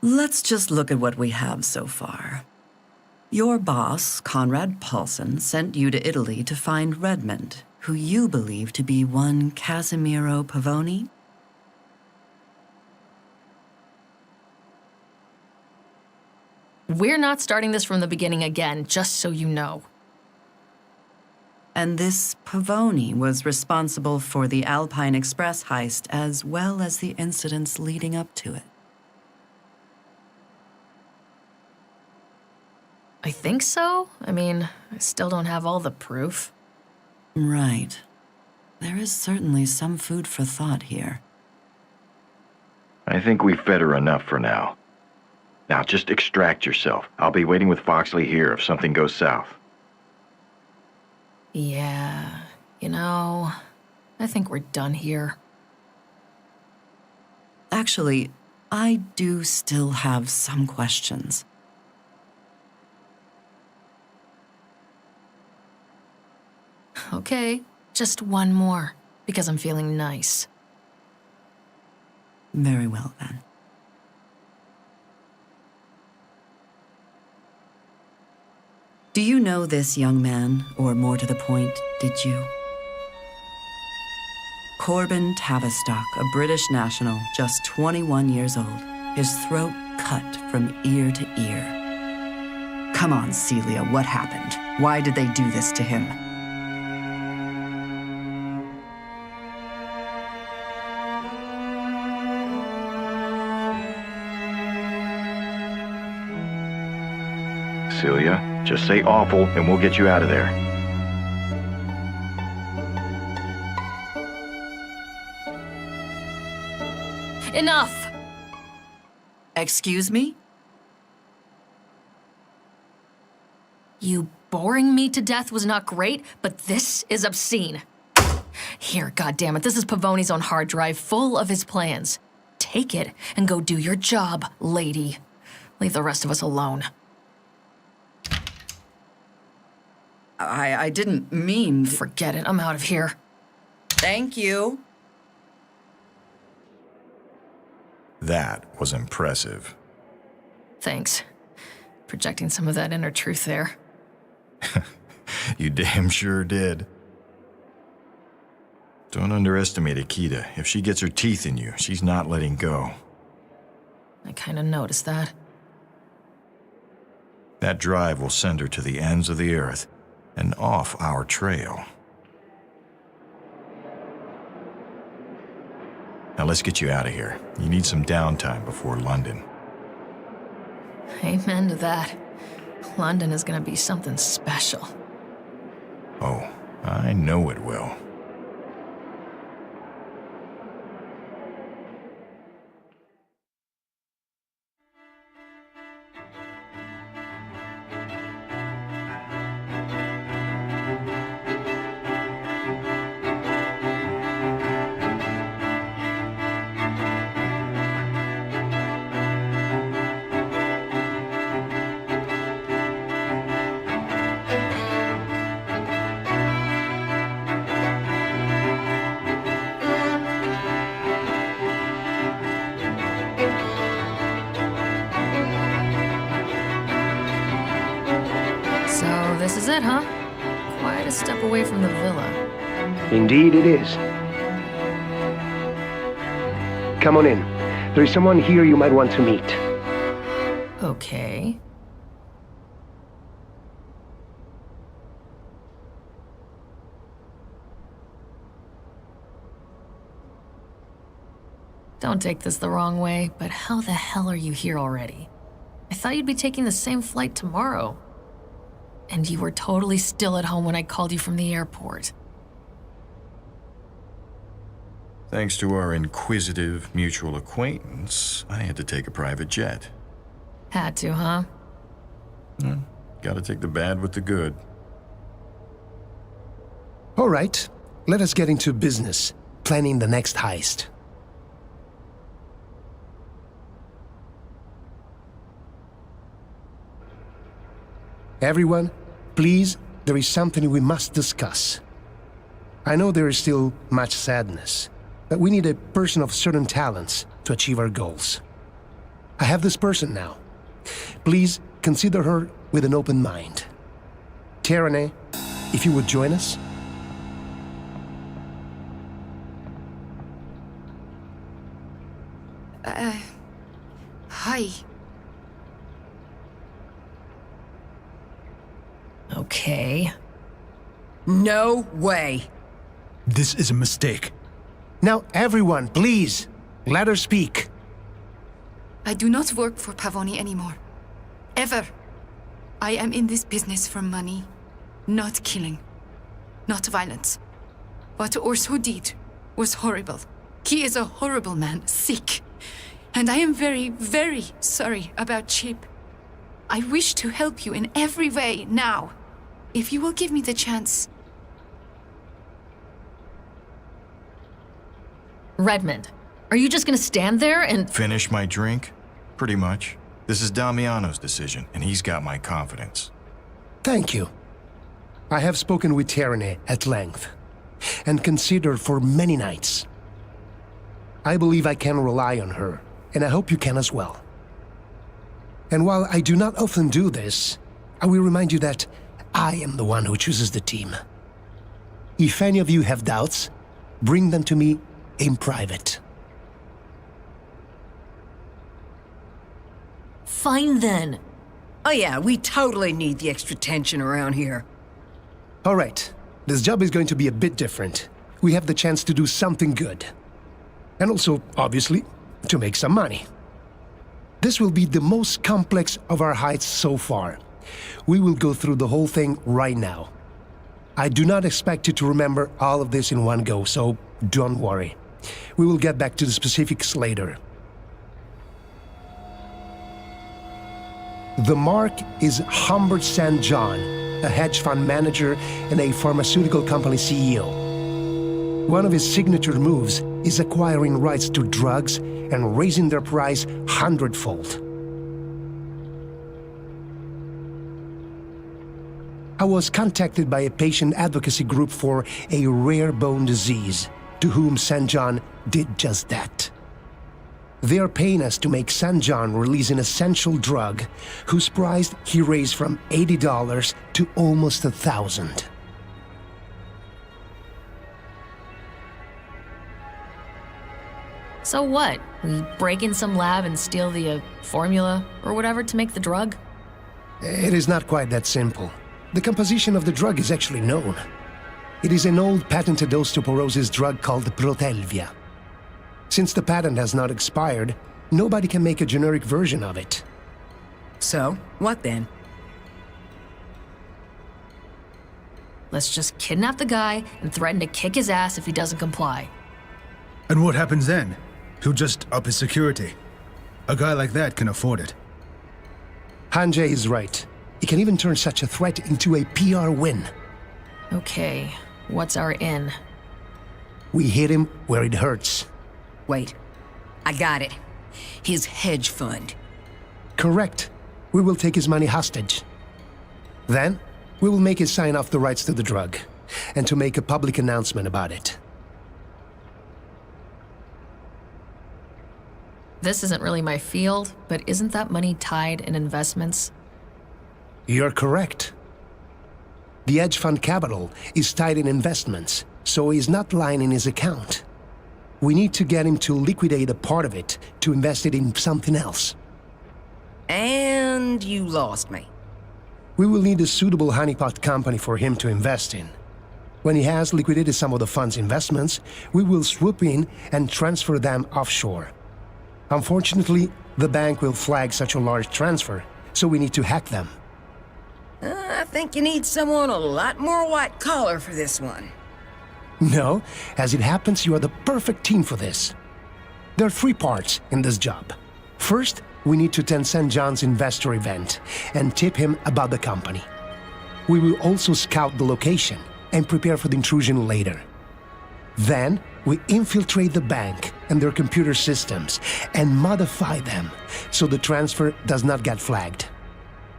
Let's just look at what we have so far. Your boss, Conrad Paulson, sent you to Italy to find Redmond, who you believe to be one Casimiro Pavoni? We're not starting this from the beginning again, just so you know. And this Pavoni was responsible for the Alpine Express heist as well as the incidents leading up to it. I think so. I mean, I still don't have all the proof. Right. There is certainly some food for thought here. I think we've fed her enough for now. Now, just extract yourself. I'll be waiting with Foxley here if something goes south. Yeah, I think we're done here. Actually, I do still have some questions. Okay, just one more, because I'm feeling nice. Very well, then. Do you know this young man, or more to the point, did you? Corbin Tavistock, a British national, just 21 years old, his throat cut from ear to ear. Come on, Celia, what happened? Why did they do this to him? Celia, just say awful and we'll get you out of there. Enough! Excuse me? You boring me to death was not great, but this is obscene. Here, goddammit, this is Pavoni's own hard drive full of his plans. Take it and go do your job, lady. Leave the rest of us alone. I didn't mean... Forget it, I'm out of here. Thank you. That was impressive. Thanks. Projecting some of that inner truth there. You damn sure did. Don't underestimate Akita. If she gets her teeth in you, she's not letting go. I kinda noticed that. That drive will send her to the ends of the earth and off our trail. Now let's get you out of here. You need some downtime before London. Amen to that. London is gonna be something special. Oh, I know it will. So this is it, huh? Quite a step away from the villa. Indeed it is. Come on in. There is someone here you might want to meet. Okay. Don't take this the wrong way, but how the hell are you here already? I thought you'd be taking the same flight tomorrow. And you were totally still at home when I called you from the airport. Thanks to our inquisitive mutual acquaintance, I had to take a private jet. Had to, huh? Gotta take the bad with the good. All right, let us get into business, planning the next heist. Everyone, please, there is something we must discuss. I know there is still much sadness, but we need a person of certain talents to achieve our goals. I have this person now. Please consider her with an open mind. Tyranny, if you would join us. Hi. Okay. No way. This is a mistake. Now, everyone, please, let her speak. I do not work for Pavoni anymore. Ever. I am in this business for money, not killing, not violence. What Orso did was horrible. He is a horrible man, sick. And I am very, very sorry about Chip. I wish to help you in every way now. If you will give me the chance. Redmond, are you just gonna stand there and... Finish my drink? Pretty much. This is Damiano's decision, and he's got my confidence. Thank you. I have spoken with Tyranny at length, and considered for many nights. I believe I can rely on her, and I hope you can as well. And while I do not often do this, I will remind you that I am the one who chooses the team. If any of you have doubts, bring them to me in private. Fine then. Oh yeah, we totally need the extra tension around here. All right, this job is going to be a bit different. We have the chance to do something good. And also, obviously, to make some money. This will be the most complex of our heists so far. We will go through the whole thing right now. I do not expect you to remember all of this in one go, so don't worry. We will get back to the specifics later. The mark is Humbert St. John, a hedge fund manager and a pharmaceutical company CEO. One of his signature moves is acquiring rights to drugs and raising their price 100-fold. I was contacted by a patient advocacy group for a rare bone disease, to whom St. John did just that. They are paying us to make St. John release an essential drug whose price he raised from $80 to almost $1,000. So what? We break in some lab and steal the formula or whatever to make the drug? It is not quite that simple. The composition of the drug is actually known. It is an old patented osteoporosis drug called Protelvia. Since the patent has not expired, nobody can make a generic version of it. So, what then? Let's just kidnap the guy and threaten to kick his ass if he doesn't comply. And what happens then? He'll just up his security. A guy like that can afford it. Hanjay is right. He can even turn such a threat into a PR win. Okay, what's our in? We hit him where it hurts. Wait, I got it. His hedge fund. Correct. We will take his money hostage. Then, we will make him sign off the rights to the drug, and to make a public announcement about it. This isn't really my field, but isn't that money tied in investments? You're correct. The hedge fund capital is tied in investments, so he's not lying in his account. We need to get him to liquidate a part of it to invest it in something else. And you lost me. We will need a suitable honeypot company for him to invest in. When he has liquidated some of the fund's investments, we will swoop in and transfer them offshore. Unfortunately, the bank will flag such a large transfer, so we need to hack them. I think you need someone a lot more white-collar for this one. No, as it happens, you are the perfect team for this. There are 3 parts in this job. First, we need to attend St. John's investor event and tip him about the company. We will also scout the location and prepare for the intrusion later. Then, we infiltrate the bank and their computer systems and modify them so the transfer does not get flagged.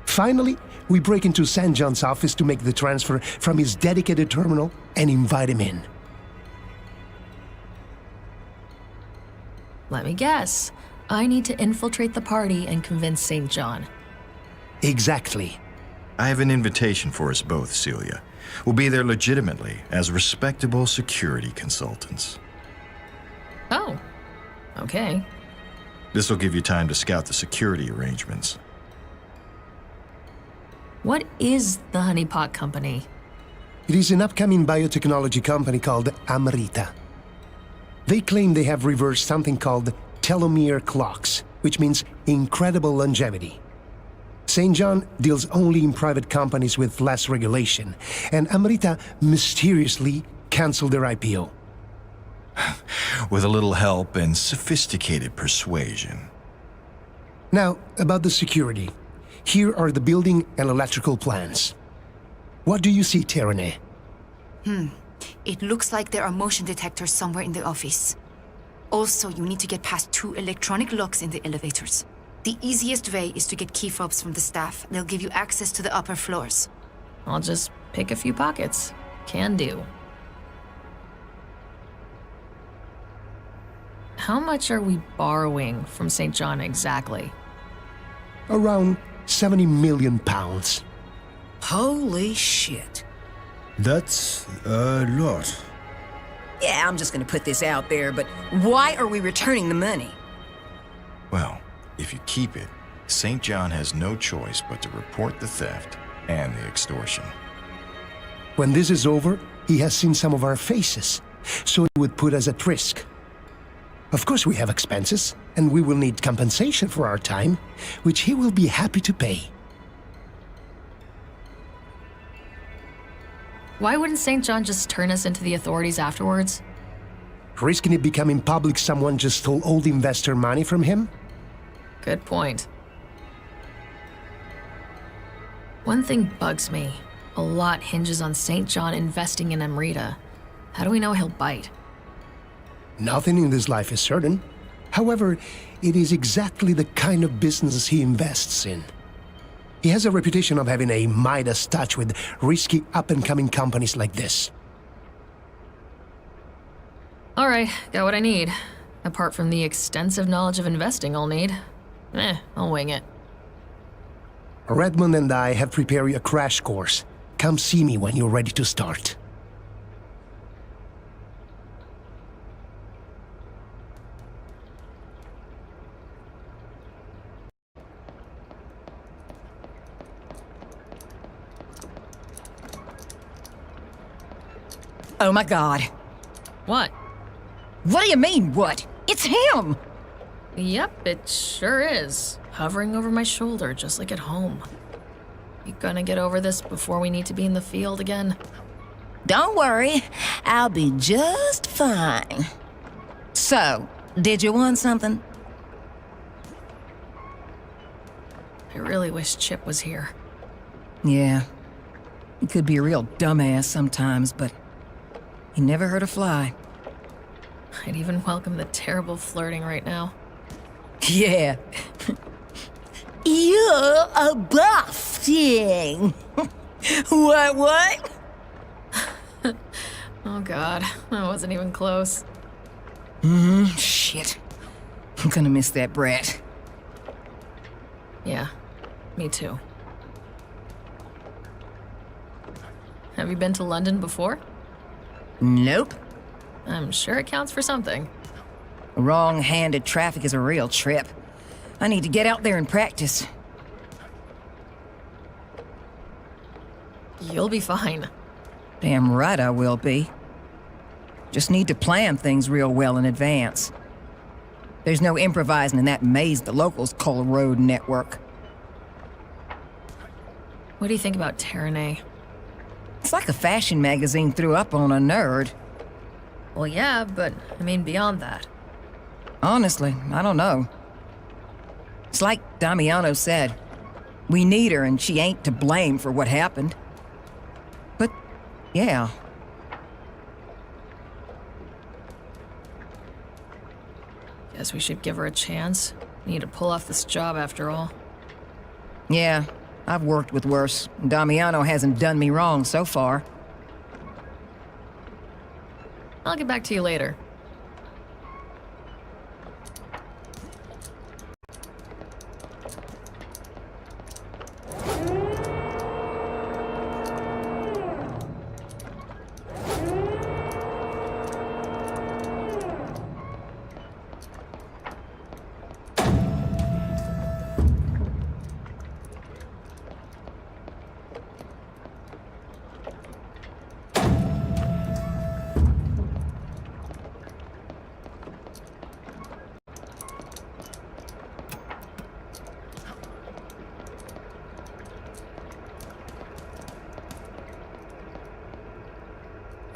Finally, we break into St. John's office to make the transfer from his dedicated terminal and invite him in. Let me guess. I need to infiltrate the party and convince St. John. Exactly. I have an invitation for us both, Celia. We'll be there legitimately as respectable security consultants. Oh, okay. This will give you time to scout the security arrangements. What is the Honeypot Company? It is an upcoming biotechnology company called Amrita. They claim they have reversed something called telomere clocks, which means incredible longevity. St. John deals only in private companies with less regulation, and Amrita mysteriously canceled their IPO. With a little help and sophisticated persuasion. Now, about the security. Here are the building and electrical plans. What do you see, Terene? It looks like there are motion detectors somewhere in the office. Also, you need to get past 2 electronic locks in the elevators. The easiest way is to get key fobs from the staff. They'll give you access to the upper floors. I'll just pick a few pockets. Can do. How much are we borrowing from St. John exactly? Around 70 million pounds. Holy shit. That's a lot. Yeah, I'm just gonna put this out there, but why are we returning the money? Well, if you keep it, St. John has no choice but to report the theft and the extortion. When this is over, he has seen some of our faces, so it would put us at risk. Of course we have expenses, and we will need compensation for our time, which he will be happy to pay. Why wouldn't St. John just turn us into the authorities afterwards? Risking it becoming public someone just stole all the investor money from him? Good point. One thing bugs me. A lot hinges on St. John investing in Amrita. How do we know he'll bite? Nothing in this life is certain. However, it is exactly the kind of business he invests in. He has a reputation of having a Midas touch with risky up-and-coming companies like this. All right, got what I need. Apart from the extensive knowledge of investing I'll need. I'll wing it. Redmond and I have prepared a crash course. Come see me when you're ready to start. Oh my god. What? What do you mean, what? It's him! Yep, it sure is. Hovering over my shoulder, just like at home. You gonna get over this before we need to be in the field again? Don't worry, I'll be just fine. So, did you want something? I really wish Chip was here. Yeah. He could be a real dumbass sometimes, but he never hurt a fly. I'd even welcome the terrible flirting right now. Yeah. You're a buff thing. What? Oh god, that wasn't even close. Shit. I'm gonna miss that brat. Yeah, me too. Have you been to London before? Nope. I'm sure it counts for something. Wrong-handed traffic is a real trip. I need to get out there and practice. You'll be fine. Damn right I will be. Just need to plan things real well in advance. There's no improvising in that maze the locals call a road network. What do you think about Terene? It's like a fashion magazine threw up on a nerd. Well, yeah, but I mean beyond that. Honestly, I don't know. It's like Damiano said. We need her and she ain't to blame for what happened. But, yeah. Guess we should give her a chance. Need to pull off this job after all. Yeah, I've worked with worse. Damiano hasn't done me wrong so far. I'll get back to you later.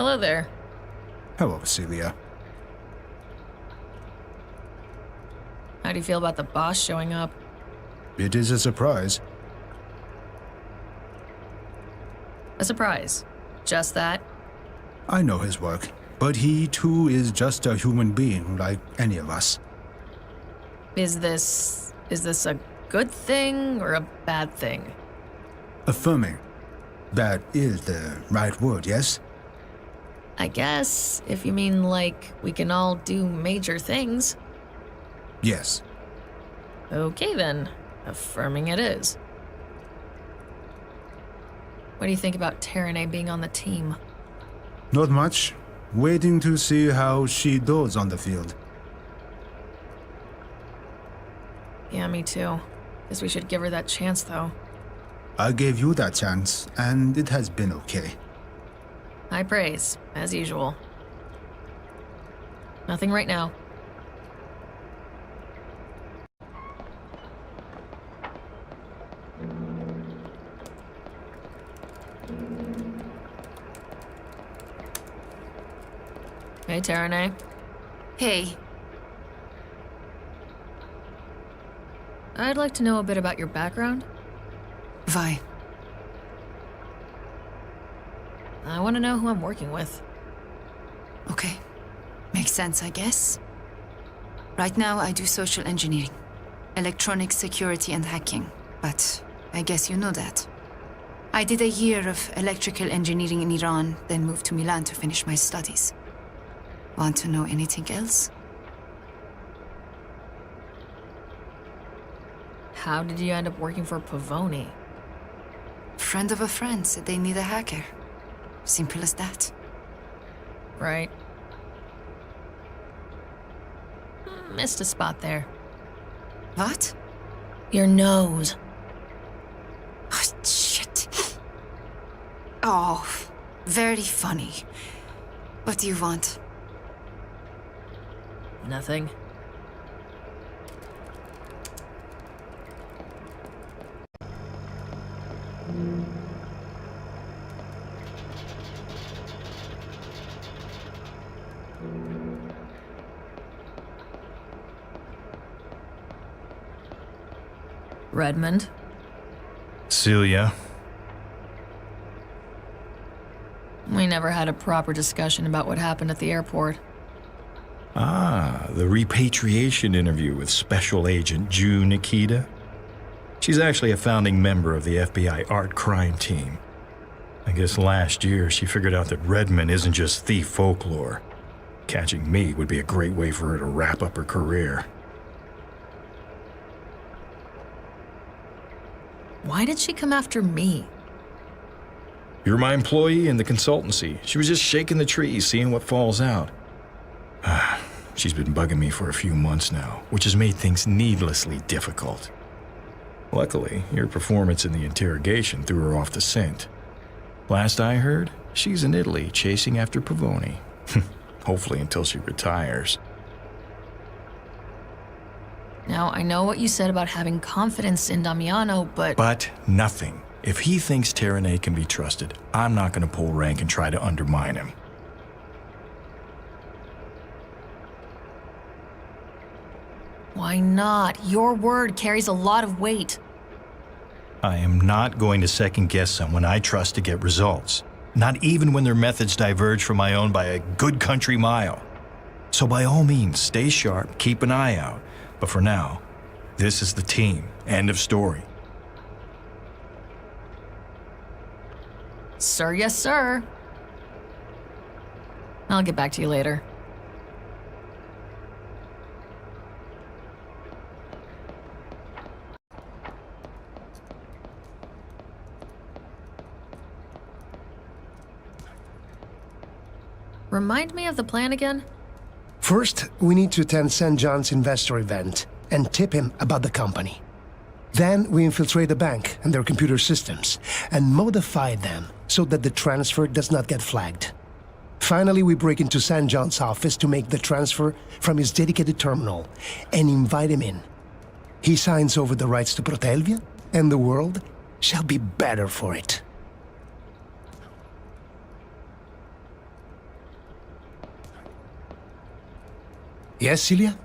Hello there. Hello, Celia. How do you feel about the boss showing up? It is a surprise. A surprise. Just that? I know his work, but he too is just a human being like any of us. Is this a good thing or a bad thing? Affirming. That is the right word, yes? I guess, if you mean like we can all do major things. Yes. Okay then, affirming it is. What do you think about Terene being on the team? Not much. Waiting to see how she does on the field. Yeah, me too. Guess we should give her that chance though. I gave you that chance, and it has been okay. High praise, as usual. Nothing right now. Hey, Terene. Hey, I'd like to know a bit about your background. why? I want to know who I'm working with. Okay. Makes sense, I guess. Right now, I do social engineering, electronic security and hacking, but I guess you know that. I did a year of electrical engineering in Iran, then moved to Milan to finish my studies. Want to know anything else? How did you end up working for Pavoni? Friend of a friend said they need a hacker. Simple as that. Right. Missed a spot there. What? Your nose. Oh, shit. Oh, very funny. What do you want? Nothing. Redmond. Celia, We never had a proper discussion about what happened at the airport. the repatriation interview with Special Agent Ju Nikita. She's actually a founding member of the FBI art crime team. I guess last year she figured out that Redmond isn't just thief folklore. Catching me would be a great way for her to wrap up her career. Why did she come after me? You're my employee in the consultancy. She was just shaking the trees, seeing what falls out. She's been bugging me for a few months now, which has made things needlessly difficult. Luckily, your performance in the interrogation threw her off the scent. Last I heard, she's in Italy chasing after Pavoni. Hopefully until she retires. Now, I know what you said about having confidence in Damiano, But nothing. If he thinks Terene can be trusted, I'm not going to pull rank and try to undermine him. Why not? Your word carries a lot of weight. I am not going to second-guess someone I trust to get results. Not even when their methods diverge from my own by a good country mile. So by all means, stay sharp, keep an eye out. But for now, this is the team. End of story. Sir, yes, sir. I'll get back to you later. Remind me of the plan again? First, we need to attend St. John's investor event and tip him about the company. Then we infiltrate the bank and their computer systems and modify them so that the transfer does not get flagged. Finally, we break into St. John's office to make the transfer from his dedicated terminal and invite him in. He signs over the rights to Protelvia, and the world shall be better for it. Yes, Celia?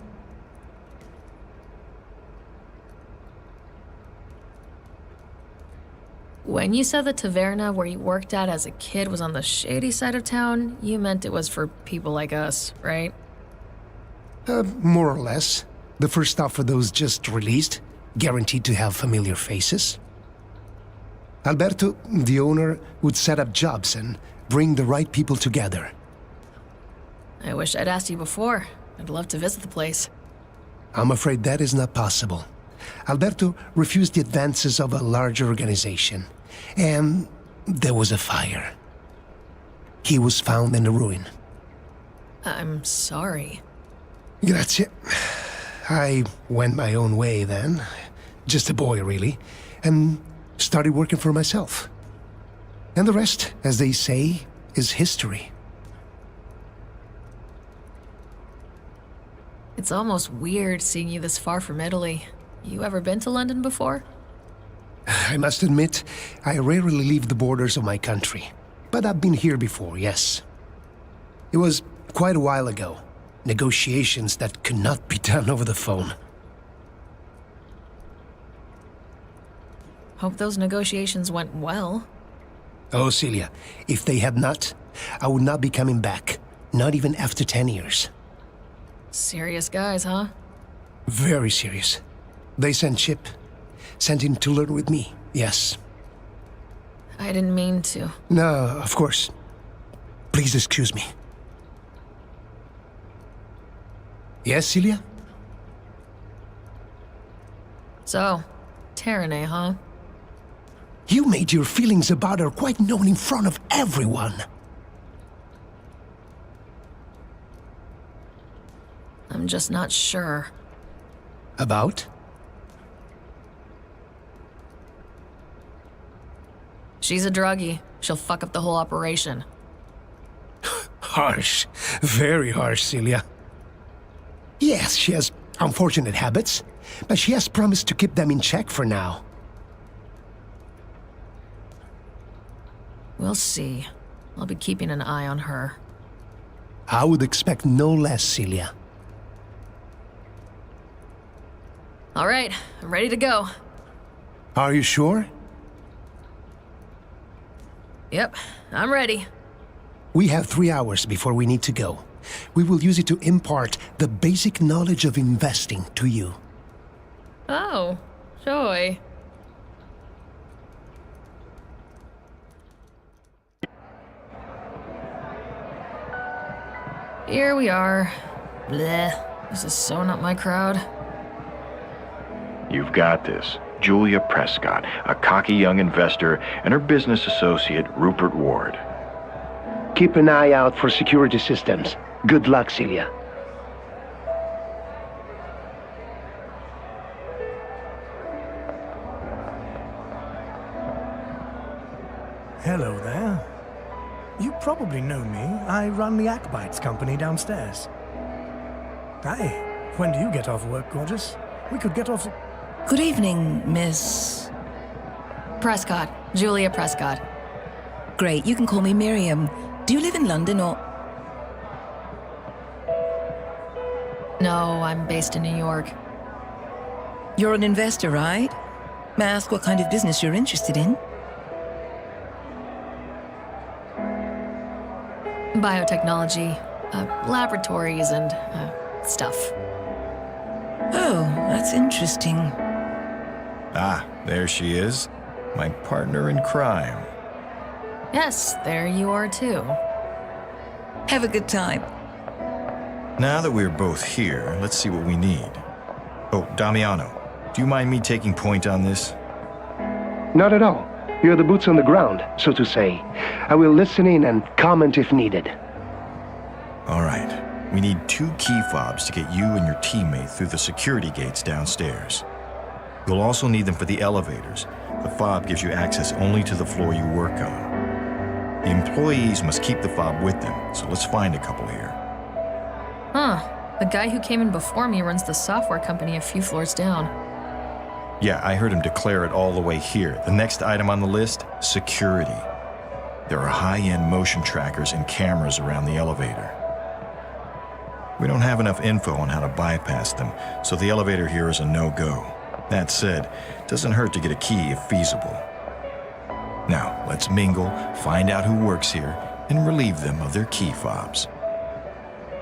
When you said the taverna where you worked at as a kid was on the shady side of town, you meant it was for people like us, right? More or less. The first stop for those just released, guaranteed to have familiar faces. Alberto, the owner, would set up jobs and bring the right people together. I wish I'd asked you before. I'd love to visit the place. I'm afraid that is not possible. Alberto refused the advances of a larger organization, and there was a fire. He was found in the ruin. I'm sorry. Grazie. I went my own way then, just a boy really, and started working for myself. And the rest, as they say, is history. It's almost weird seeing you this far from Italy. You ever been to London before? I must admit, I rarely leave the borders of my country. But I've been here before, yes. It was quite a while ago. Negotiations that could not be done over the phone. Hope those negotiations went well. Oh, Celia, if they had not, I would not be coming back. Not even after 10 years. Serious guys, huh? Very serious. They sent Chip. Sent him to learn with me, yes. I didn't mean to. No, of course. Please excuse me. Yes, Celia? So, Terranay, huh? You made your feelings about her quite known in front of everyone. I'm just not sure. About? She's a druggie. She'll fuck up the whole operation. Harsh. Very harsh, Celia. Yes, she has unfortunate habits, but she has promised to keep them in check for now. We'll see. I'll be keeping an eye on her. I would expect no less, Celia. All right, I'm ready to go. Are you sure? Yep, I'm ready. We have 3 hours before we need to go. We will use it to impart the basic knowledge of investing to you. Oh, joy. Here we are. Bleh, this is so not my crowd. You've got this. Julia Prescott, a cocky young investor, and her business associate, Rupert Ward. Keep an eye out for security systems. Good luck, Celia. Hello there. You probably know me. I run the Akbites company downstairs. Hey, when do you get off work, gorgeous? We could get off... Good evening, Miss... Prescott. Julia Prescott. Great, you can call me Miriam. Do you live in London or... No, I'm based in New York. You're an investor, right? May I ask what kind of business you're interested in? Biotechnology, laboratories and stuff. Oh, that's interesting. Ah, there she is. My partner in crime. Yes, there you are too. Have a good time. Now that we're both here, let's see what we need. Oh, Damiano, do you mind me taking point on this? Not at all. You're the boots on the ground, so to say. I will listen in and comment if needed. All right. We need 2 key fobs to get you and your teammate through the security gates downstairs. You'll also need them for the elevators. The fob gives you access only to the floor you work on. The employees must keep the fob with them, so let's find a couple here. Huh. The guy who came in before me runs the software company a few floors down. Yeah, I heard him declare it all the way here. The next item on the list, security. There are high-end motion trackers and cameras around the elevator. We don't have enough info on how to bypass them, so the elevator here is a no-go. That said, it doesn't hurt to get a key if feasible. Now, let's mingle, find out who works here, and relieve them of their key fobs.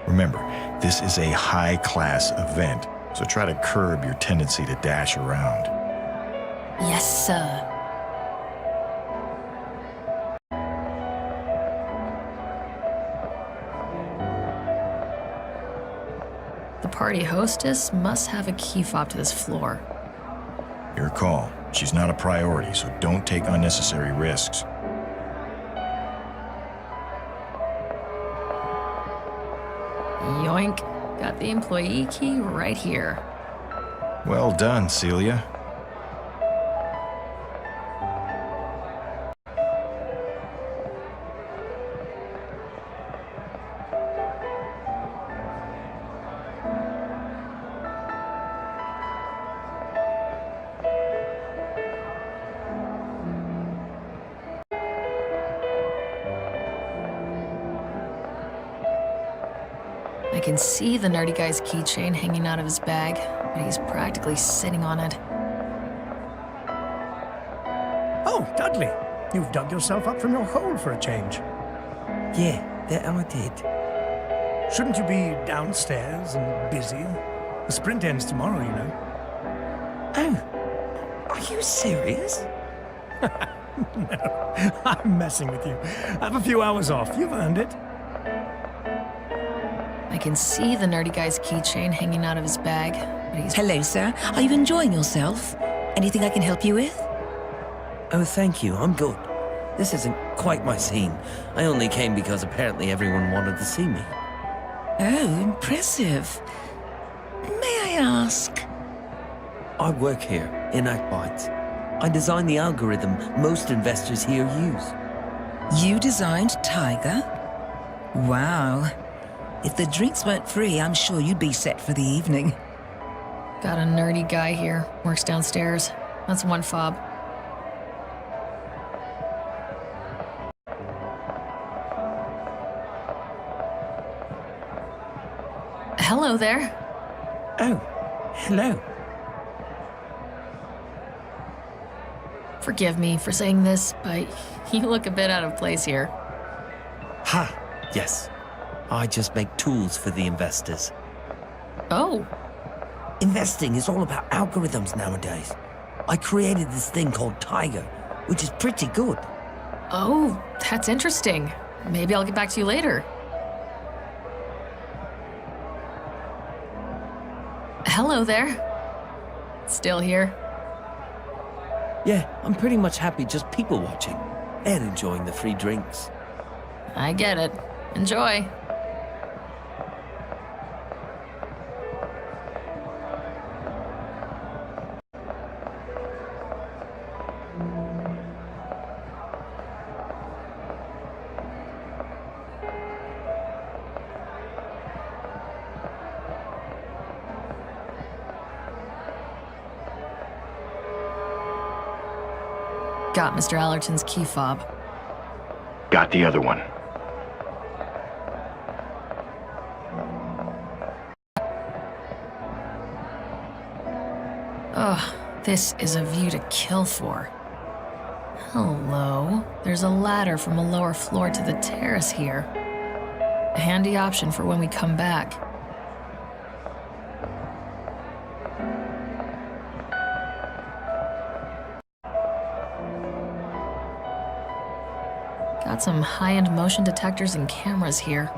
Remember, this is a high-class event, so try to curb your tendency to dash around. Yes, sir. The party hostess must have a key fob to this floor. Your call. She's not a priority, so don't take unnecessary risks. Yoink. Got the employee key right here. Well done, Celia. I can see the nerdy guy's keychain hanging out of his bag, but he's practically sitting on it. Oh, Dudley, you've dug yourself up from your hole for a change. Yeah, that I did. Shouldn't you be downstairs and busy? The sprint ends tomorrow, you know. Oh, are you serious? No, I'm messing with you. Have a few hours off. You've earned it. I can see the nerdy guy's keychain hanging out of his bag, but he's... Hello, sir. Are you enjoying yourself? Anything I can help you with? Oh, thank you. I'm good. This isn't quite my scene. I only came because apparently everyone wanted to see me. Oh, impressive. May I ask? I work here in Act. I design the algorithm most investors here use. You designed Tiger? Wow. If the drinks weren't free, I'm sure you'd be set for the evening. Got a nerdy guy here, works downstairs. That's one fob. Hello there. Oh, hello. Forgive me for saying this, but you look a bit out of place here. Ha, yes. I just make tools for the investors. Oh, Investing is all about algorithms nowadays. I created this thing called Tiger, which is pretty good. oh, that's interesting. Maybe I'll get back to you later. Hello there. Still here? Yeah, I'm pretty much happy just people watching and enjoying the free drinks. I get it. Enjoy. Got Mr. Allerton's key fob. Got the other one. Ugh, this is a view to kill for. Hello. There's a ladder from a lower floor to the terrace here. A handy option for when we come back. Got some high-end motion detectors and cameras here.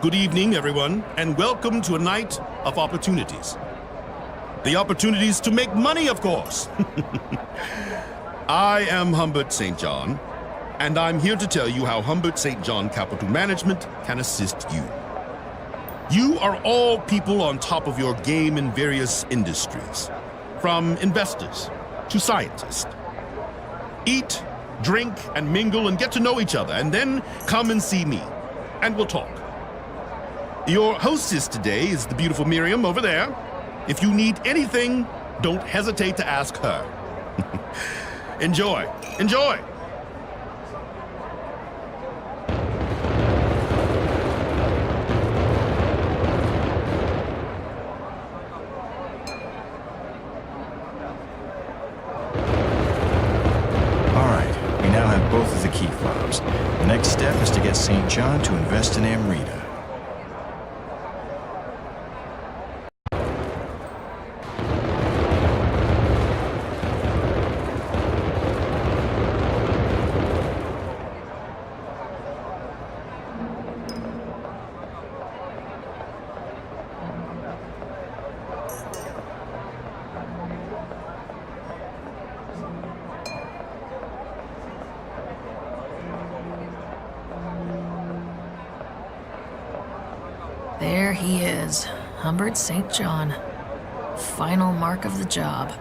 Good evening, everyone, and welcome to a night of opportunities. The opportunities to make money, of course. I am Humbert St. John, and I'm here to tell you how Humbert St. John Capital Management can assist you. You are all people on top of your game in various industries. from investors to scientists. Eat, drink, and mingle and get to know each other, and then come and see me, and we'll talk. Your hostess today is the beautiful Miriam over there. If you need anything, don't hesitate to ask her. Enjoy. Enjoy! Both of the key fobs. The next step is to get St. John to invest in Amrita. There he is, Humbert St. John. Final mark of the job.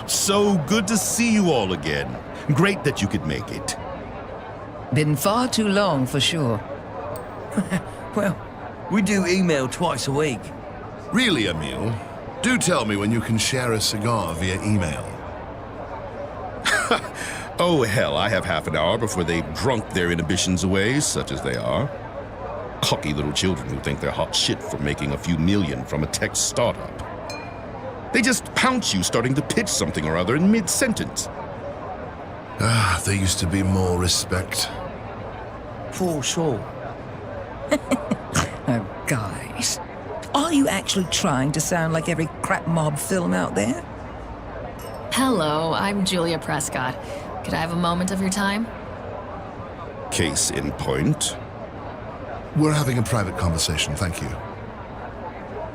So good to see you all again. Great that you could make it. Been far too long, for sure. Well, we do email twice a week. Really, Emil? Do tell me when you can share a cigar via email. Oh, hell, I have half an hour before they've drunk their inhibitions away, such as they are. Cocky little children who think they're hot shit for making a few million from a tech startup. They just pounce you starting to pitch something or other in mid-sentence. Ah, there used to be more respect. For sure. Oh, guys. Are you actually trying to sound like every crap mob film out there? Hello, I'm Julia Prescott. Could I have a moment of your time? Case in point. We're having a private conversation, thank you.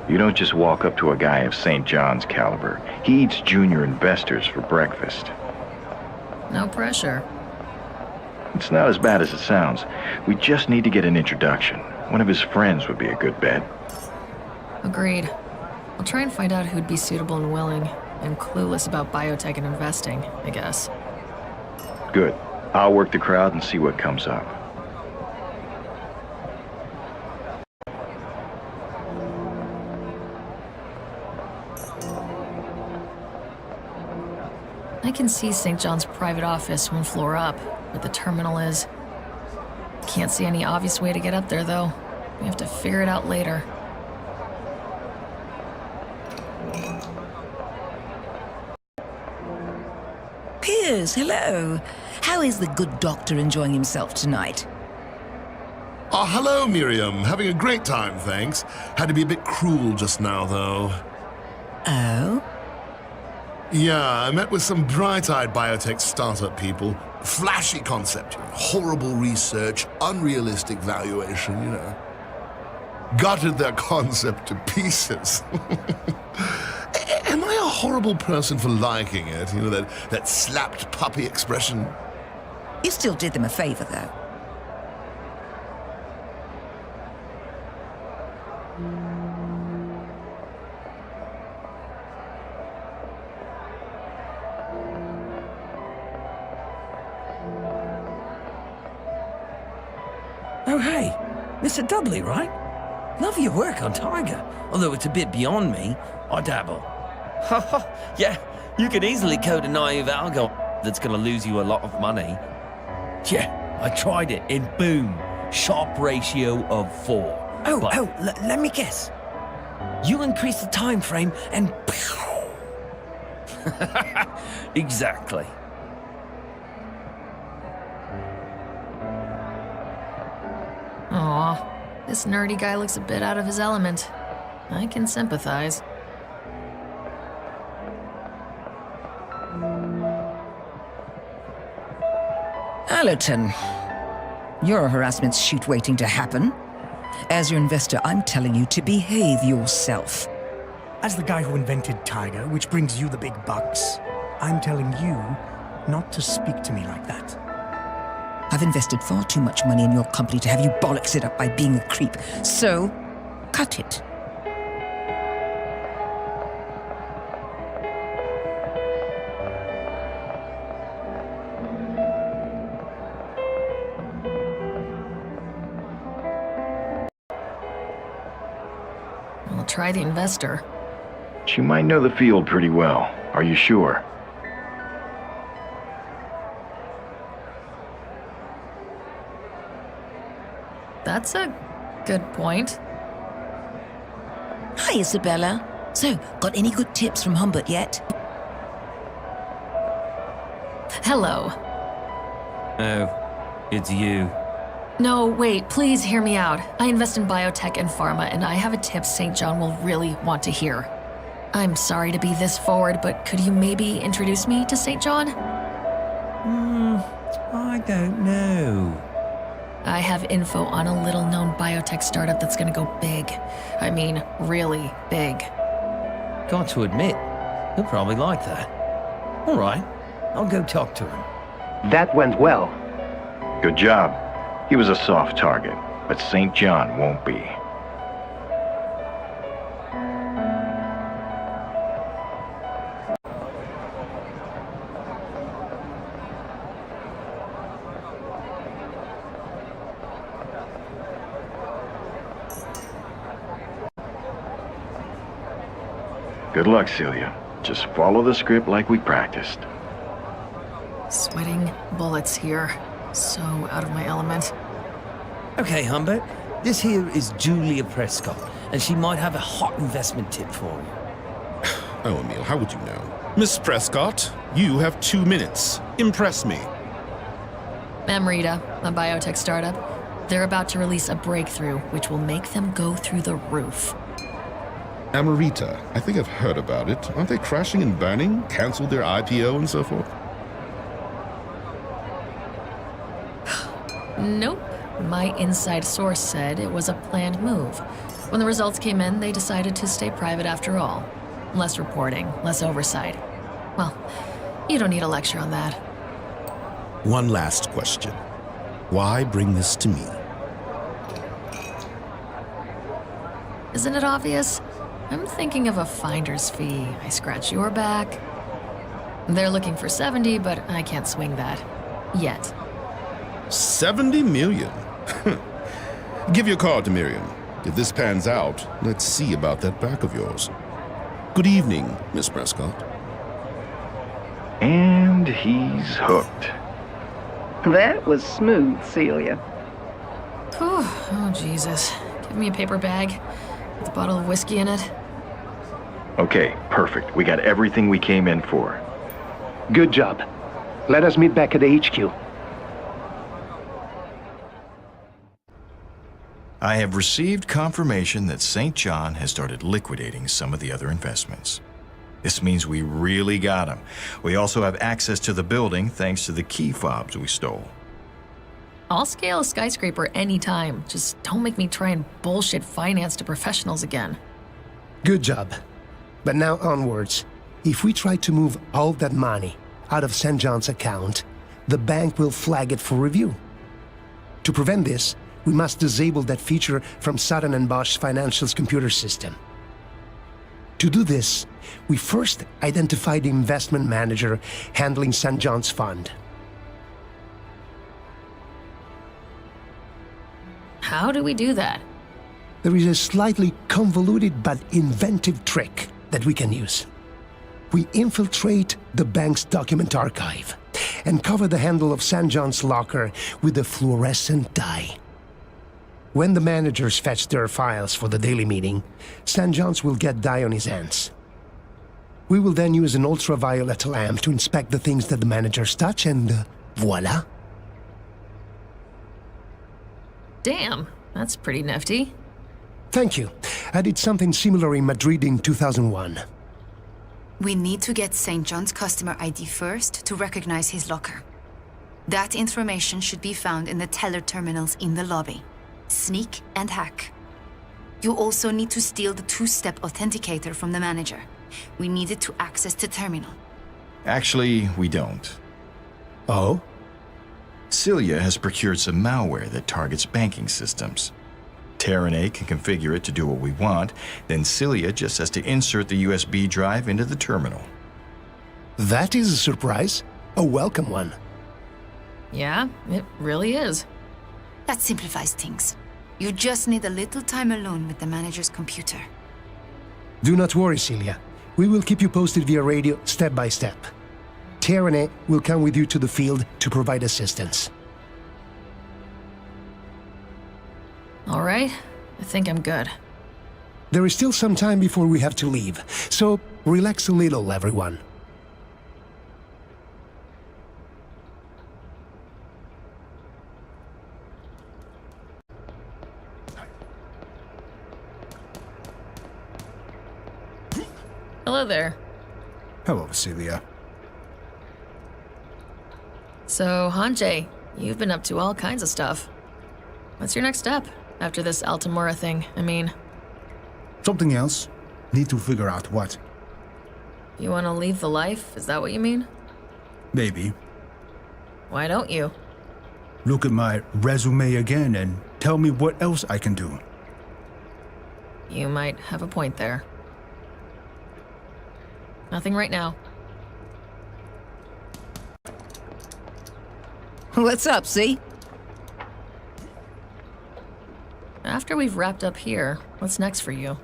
You don't just walk up to a guy of St. John's caliber. He eats junior investors for breakfast. No pressure. It's not as bad as it sounds. We just need to get an introduction. One of his friends would be a good bet. Agreed. I'll try and find out who'd be suitable and willing, and clueless about biotech and investing, I guess. Good. I'll work the crowd and see what comes up. I can see St. John's private office one floor up, where the terminal is. Can't see any obvious way to get up there, though. We have to figure it out later. Piers, hello. How is the good doctor enjoying himself tonight? Oh, hello, Miriam. Having a great time, thanks. Had to be a bit cruel just now, though. Oh? Yeah, I met with some bright-eyed biotech startup people. Flashy concept, horrible research, unrealistic valuation, you know. Gutted their concept to pieces. Am I a horrible person for liking it? You know, that slapped puppy expression? You still did them a favor, though. Oh, hey, Mr. Dudley, right? Love your work on Tiger, although it's a bit beyond me. I dabble. Yeah, you could easily code a naive algo that's gonna lose you a lot of money. Yeah, I tried it, and boom, sharp ratio of 4. Let me guess. You increase the time frame and... Exactly. Aw, this nerdy guy looks a bit out of his element. I can sympathize. Allerton, you're a harassment shoot waiting to happen. As your investor, I'm telling you to behave yourself. As the guy who invented Tiger, which brings you the big bucks, I'm telling you not to speak to me like that. I've invested far too much money in your company to have you bollocks it up by being a creep. So, cut it. try the investor. She might know the field pretty well. Are you sure? That's a good point. Hi, Isabella. So, got any good tips from Humbert yet? Hello. Oh, it's you. No, wait, please hear me out. I invest in biotech and pharma, and I have a tip St. John will really want to hear. I'm sorry to be this forward, but could you maybe introduce me to St. John? I don't know. I have info on a little-known biotech startup that's gonna go big. I mean, really big. Got to admit, he'll probably like that. All right, I'll go talk to him. That went well. Good job. He was a soft target, but St. John won't be. Good luck, Celia. Just follow the script like we practiced. Sweating bullets here. So out of my element. Okay, Humbert, this here is Julia Prescott, and she might have a hot investment tip for you. Oh, Emil, how would you know? Miss Prescott, you have 2 minutes. Impress me. Amrita, a biotech startup. They're about to release a breakthrough which will make them go through the roof. Amarita, I think I've heard about it. Aren't they crashing and burning? Canceled their IPO and so forth? Nope. My inside source said it was a planned move. When the results came in, they decided to stay private after all. Less reporting, less oversight. Well, you don't need a lecture on that. One last question. Why bring this to me? Isn't it obvious? I'm thinking of a finder's fee. I scratch your back. They're looking for 70, but I can't swing that. Yet. 70 million? Give your card to Miriam. If this pans out, let's see about that back of yours. Good evening, Miss Prescott. And he's hooked. That was smooth, Celia. Oh, Jesus. Give me a paper bag with a bottle of whiskey in it. Okay, perfect. We got everything we came in for. Good job. Let us meet back at the HQ. I have received confirmation that St. John has started liquidating some of the other investments. This means we really got him. We also have access to the building thanks to the key fobs we stole. I'll scale a skyscraper anytime. Just don't make me try and bullshit finance to professionals again. Good job. But now onwards. If we try to move all that money out of St. John's account, the bank will flag it for review. To prevent this, we must disable that feature from Sutton & Bosch's financials computer system. To do this, we first identify the investment manager handling St. John's fund. How do we do that? There is a slightly convoluted but inventive trick that we can use. We infiltrate the bank's document archive and cover the handle of St. John's locker with a fluorescent dye. When the managers fetch their files for the daily meeting, St. John's will get dye on his hands. We will then use an ultraviolet lamp to inspect the things that the managers touch and voila. Damn, that's pretty nifty. Thank you. I did something similar in Madrid in 2001. We need to get St. John's customer ID first to recognize his locker. That information should be found in the teller terminals in the lobby. Sneak and hack. You also need to steal the two-step authenticator from the manager. We need it to access the terminal. Actually, we don't. Oh? Celia has procured some malware that targets banking systems. Terran can configure it to do what we want, then Celia just has to insert the USB drive into the terminal. That is a surprise. A welcome one. Yeah, it really is. That simplifies things. You just need a little time alone with the manager's computer. Do not worry, Celia. We will keep you posted via radio step by step. Tyranny will come with you to the field to provide assistance. All right, I think I'm good. There is still some time before we have to leave, so relax a little, everyone. Hello there. Hello, Celia. So, Hanjay, you've been up to all kinds of stuff. What's your next step after this Altamura thing? I mean, Something else? Need to figure out what. you want to leave the life? Is that what you mean? Maybe. Why don't you? Look at my resume again and tell me what else I can do. You might have a point there. Nothing right now. What's up, see? After we've wrapped up here, what's next for you?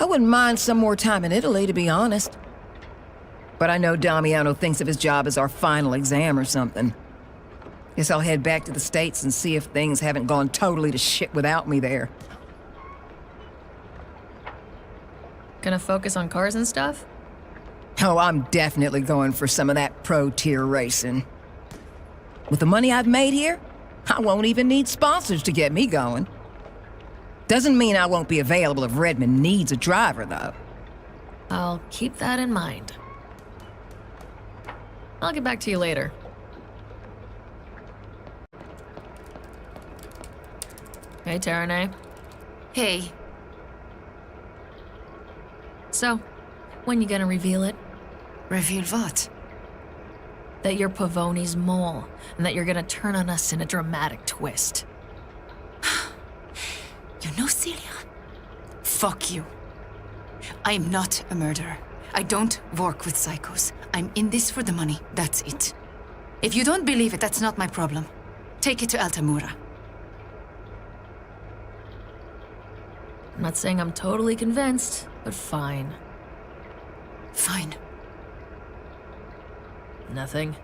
I wouldn't mind some more time in Italy, to be honest. But I know Damiano thinks of his job as our final exam or something. Guess I'll head back to the States and see if things haven't gone totally to shit without me there. Gonna focus on cars and stuff? Oh, I'm definitely going for some of that pro-tier racing. With the money I've made here, I won't even need sponsors to get me going. Doesn't mean I won't be available if Redmond needs a driver, though. I'll keep that in mind. I'll get back to you later. Hey, Taranay. Hey, So, when you gonna reveal it? reveal what? That you're Pavoni's mole, and that you're gonna turn on us in a dramatic twist. You know, Celia? Fuck you. I am not a murderer. I don't work with psychos. I'm in this for the money. That's it. If you don't believe it, that's not my problem. Take it to Altamura. I'm not saying I'm totally convinced, but fine. Fine. Nothing.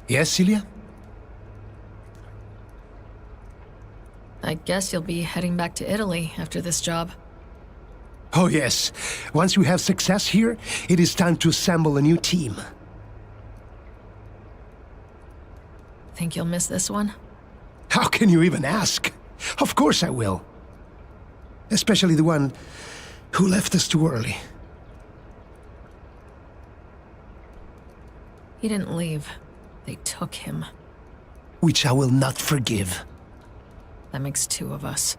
Yes, Celia? I guess you'll be heading back to Italy after this job. Oh, yes. Once you have success here, it is time to assemble a new team. Think you'll miss this one? How can you even ask? Of course I will. Especially the one who left us too early. He didn't leave. They took him. Which I will not forgive. That makes two of us.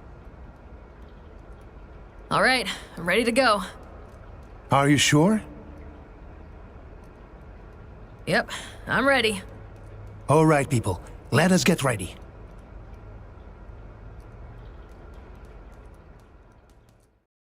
All right, I'm ready to go. Are you sure? Yep, I'm ready. All right, people. Let us get ready.